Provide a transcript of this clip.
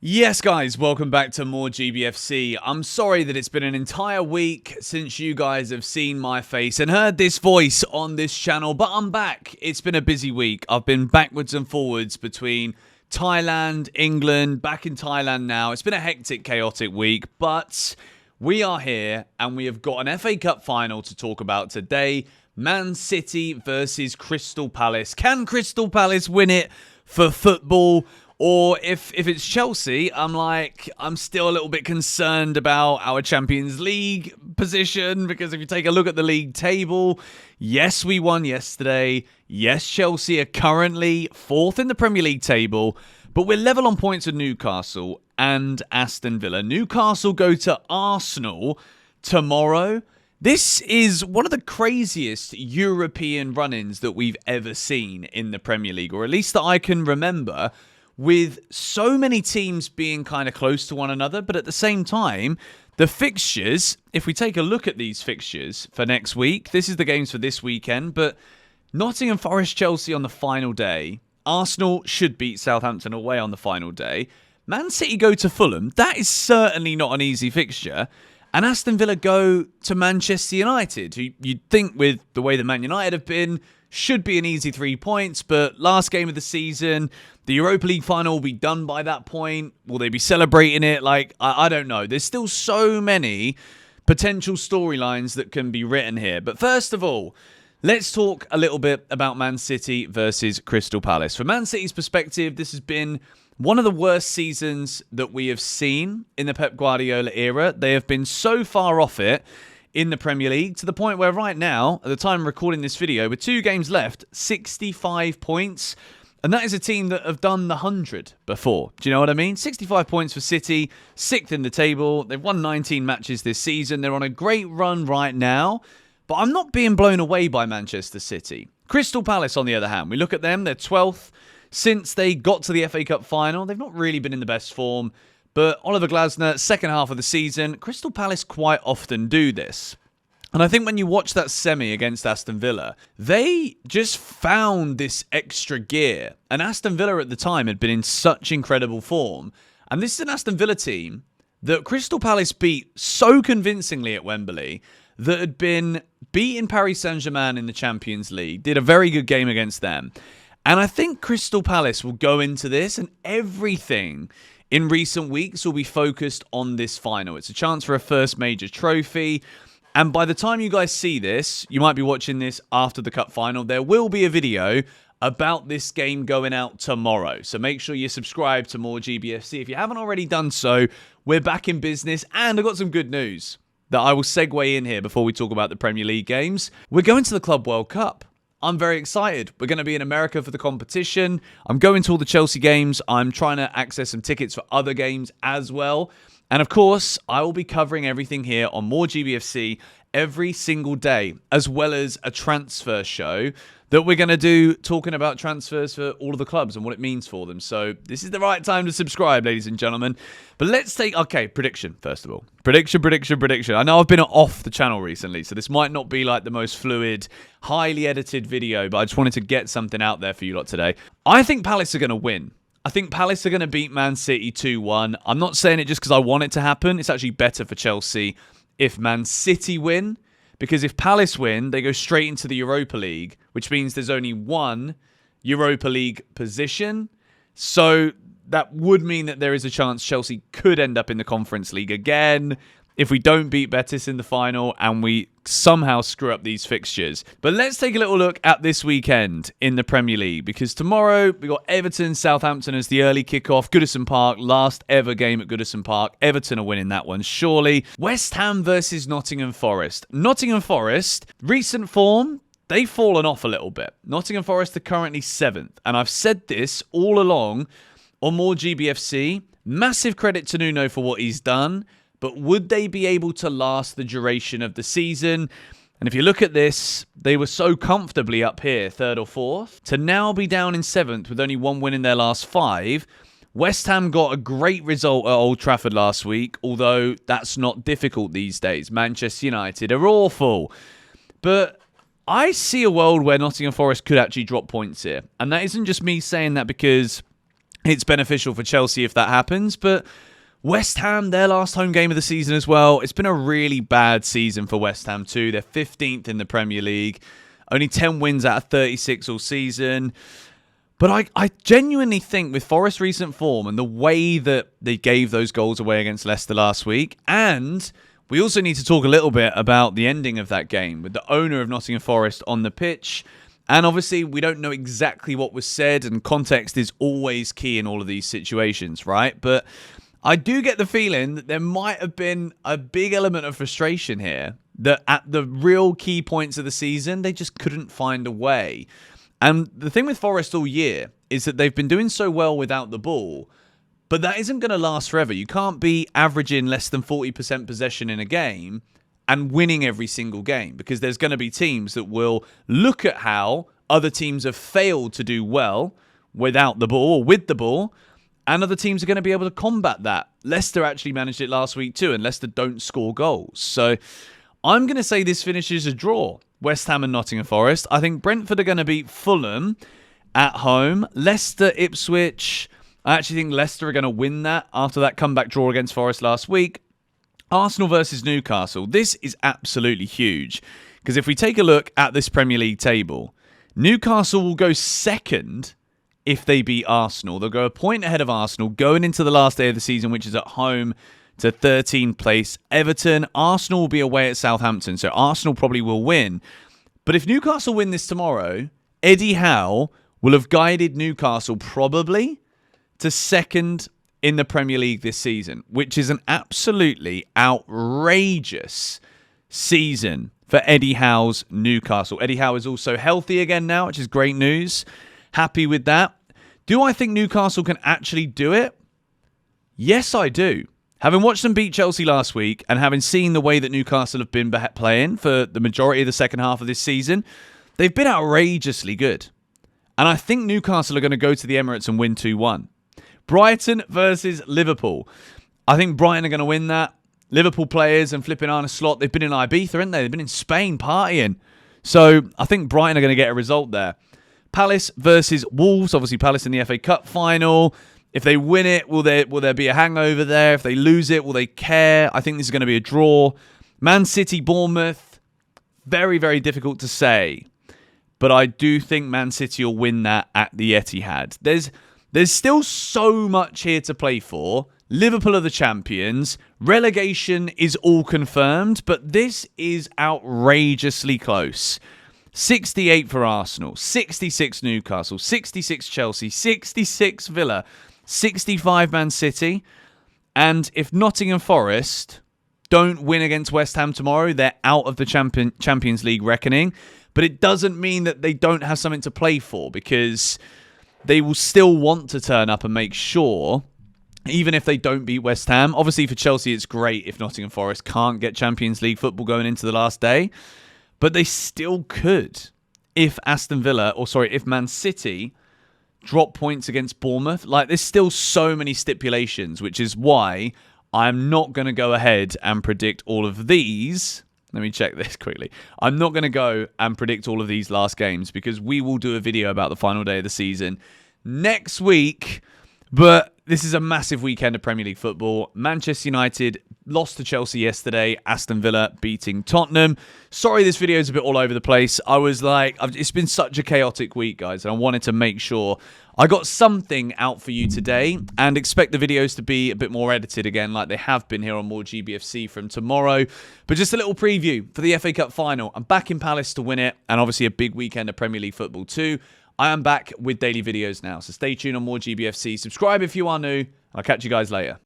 Yes, guys, welcome back to More GBFC. I'm sorry that it's been an entire week since you guys have seen my face and heard this voice on this channel, but I'm back. It's been a busy week. I've been backwards and forwards between Thailand, England, back in Thailand now. It's been a hectic, chaotic week, but we are here and we have got an FA Cup final to talk about today. Man City versus Crystal Palace. Can Crystal Palace win it for football? Or if it's Chelsea, I'm still a little bit concerned about our Champions League position, because if you take a look at the league table, yes, we won yesterday. Yes, Chelsea are currently 4th in the Premier League table, but we're level on points with Newcastle and Aston Villa. Newcastle go to Arsenal tomorrow. This is one of the craziest European run-ins that we've ever seen in the Premier League, or at least that I can remember, with so many teams being kind of close to one another. But at the same time, the fixtures, if we take a look at these fixtures for next week, this is the games for this weekend, but Nottingham Forest, Chelsea on the final day. Arsenal should beat Southampton away on the final day. Man City go to Fulham. That is certainly not an easy fixture. And Aston Villa go to Manchester United, who you'd think with the way that Man United have been, should be an easy 3 points, but last game of the season, the Europa League final will be done by that point. Will they be celebrating it? I don't know. There's still so many potential storylines that can be written here. But first of all, let's talk a little bit about Man City versus Crystal Palace. From Man City's perspective, this has been one of the worst seasons that we have seen in the Pep Guardiola era. They have been so far off it in the Premier League, to the point where right now, at the time of recording this video, with 2 games left, 65 points. And that is a team that have done the 100 before. Do you know what I mean? 65 points for City, 6th in the table. They've won 19 matches this season. They're on a great run right now. But I'm not being blown away by Manchester City. Crystal Palace, on the other hand, we look at them, they're 12th. Since they got to the FA Cup final, they've not really been in the best form. But Oliver Glasner, second half of the season, Crystal Palace quite often do this. And I think when you watch that semi against Aston Villa, they just found this extra gear. And Aston Villa at the time had been in such incredible form. And this is an Aston Villa team that Crystal Palace beat so convincingly at Wembley, that had been beating Paris Saint-Germain in the Champions League, did a very good game against them. And I think Crystal Palace will go into this and everything in recent weeks will be focused on this final. It's a chance for a first major trophy. And by the time you guys see this, you might be watching this after the cup final, there will be a video about this game going out tomorrow. So make sure you subscribe to More GBFC. If you haven't already done so, we're back in business. And I've got some good news that I will segue in here before we talk about the Premier League games. We're going to the Club World Cup. I'm very excited. We're going to be in America for the competition. I'm going to all the Chelsea games. I'm trying to access some tickets for other games as well. And of course, I will be covering everything here on More GBFC every single day, as well as a transfer show that we're going to do, talking about transfers for all of the clubs and what it means for them. So this is the right time to subscribe, ladies and gentlemen. But let's take, prediction, first of all. Prediction. I know I've been off the channel recently, so this might not be like the most fluid, highly edited video, but I just wanted to get something out there for you lot today. I think Palace are going to win. I think Palace are going to beat Man City 2-1. I'm not saying it just because I want it to happen. It's actually better for Chelsea if Man City win. Because if Palace win, they go straight into the Europa League, which means there's only one Europa League position. So that would mean that there is a chance Chelsea could end up in the Conference League again if we don't beat Betis in the final and we somehow screw up these fixtures. But let's take a little look at this weekend in the Premier League, because tomorrow we got Everton, Southampton as the early kickoff. Goodison Park, last ever game at Goodison Park. Everton are winning that one, surely. West Ham versus Nottingham Forest. Nottingham Forest, recent form, they've fallen off a little bit. Nottingham Forest are currently 7th. And I've said this all along on More GBFC. Massive credit to Nuno for what he's done. But would they be able to last the duration of the season? And if you look at this, they were so comfortably up here, 3rd or 4th, to now be down in 7th with only 1 win in their last 5. West Ham got a great result at Old Trafford last week, although that's not difficult these days. Manchester United are awful. But I see a world where Nottingham Forest could actually drop points here. And that isn't just me saying that because it's beneficial for Chelsea if that happens. But West Ham, their last home game of the season as well. It's been a really bad season for West Ham too. They're 15th in the Premier League. Only 10 wins out of 36 all season. But I genuinely think with Forest's recent form and the way that they gave those goals away against Leicester last week, and we also need to talk a little bit about the ending of that game with the owner of Nottingham Forest on the pitch. And obviously, we don't know exactly what was said, and context is always key in all of these situations, right? But I do get the feeling that there might have been a big element of frustration here, that at the real key points of the season, they just couldn't find a way. And the thing with Forest all year is that they've been doing so well without the ball, but that isn't going to last forever. You can't be averaging less than 40% possession in a game and winning every single game, because there's going to be teams that will look at how other teams have failed to do well without the ball or with the ball, and other teams are going to be able to combat that. Leicester actually managed it last week too, and Leicester don't score goals. So I'm going to say this finishes a draw. West Ham and Nottingham Forest. I think Brentford are going to beat Fulham at home. Leicester, Ipswich. I actually think Leicester are going to win that after that comeback draw against Forest last week. Arsenal versus Newcastle. This is absolutely huge, because if we take a look at this Premier League table, Newcastle will go second if they beat Arsenal. They'll go a point ahead of Arsenal going into the last day of the season, which is at home to 13th place Everton. Arsenal will be away at Southampton, so Arsenal probably will win. But if Newcastle win this tomorrow, Eddie Howe will have guided Newcastle probably to second in the Premier League this season, which is an absolutely outrageous season for Eddie Howe's Newcastle. Eddie Howe is also healthy again now, which is great news. Happy with that. Do I think Newcastle can actually do it? Yes, I do. Having watched them beat Chelsea last week and having seen the way that Newcastle have been playing for the majority of the second half of this season, they've been outrageously good. And I think Newcastle are going to go to the Emirates and win 2-1. Brighton versus Liverpool. I think Brighton are going to win that. Liverpool players and flipping Arne Slot, they've been in Ibiza, haven't they? They've been in Spain partying. So I think Brighton are going to get a result there. Palace versus Wolves. Obviously, Palace in the FA Cup final. If they win it, will there be a hangover there? If they lose it, will they care? I think this is going to be a draw. Man City, Bournemouth. Very, very difficult to say. But I do think Man City will win that at the Etihad. There's still so much here to play for. Liverpool are the champions. Relegation is all confirmed, but this is outrageously close. 68 for Arsenal, 66 Newcastle, 66 Chelsea, 66 Villa, 65 Man City. And if Nottingham Forest don't win against West Ham tomorrow, they're out of the Champions League reckoning. But it doesn't mean that they don't have something to play for, because they will still want to turn up and make sure, even if they don't beat West Ham. Obviously, for Chelsea, it's great if Nottingham Forest can't get Champions League football going into the last day. But they still could if if Man City drop points against Bournemouth. Like, there's still so many stipulations, which is why I'm not going to go ahead and predict all of these. Let me check this quickly. I'm not going to go and predict all of these last games, because we will do a video about the final day of the season next week. But this is a massive weekend of Premier League football. Manchester United lost to Chelsea yesterday. Aston Villa beating Tottenham. Sorry, this video is a bit all over the place. It's been such a chaotic week, guys, and I wanted to make sure I got something out for you today, and expect the videos to be a bit more edited again, like they have been here on More GBFC from tomorrow. But just a little preview for the FA Cup final. I'm back in Palace to win it, and obviously a big weekend of Premier League football too. I am back with daily videos now, so stay tuned on More GBFC. Subscribe if you are new. I'll catch you guys later.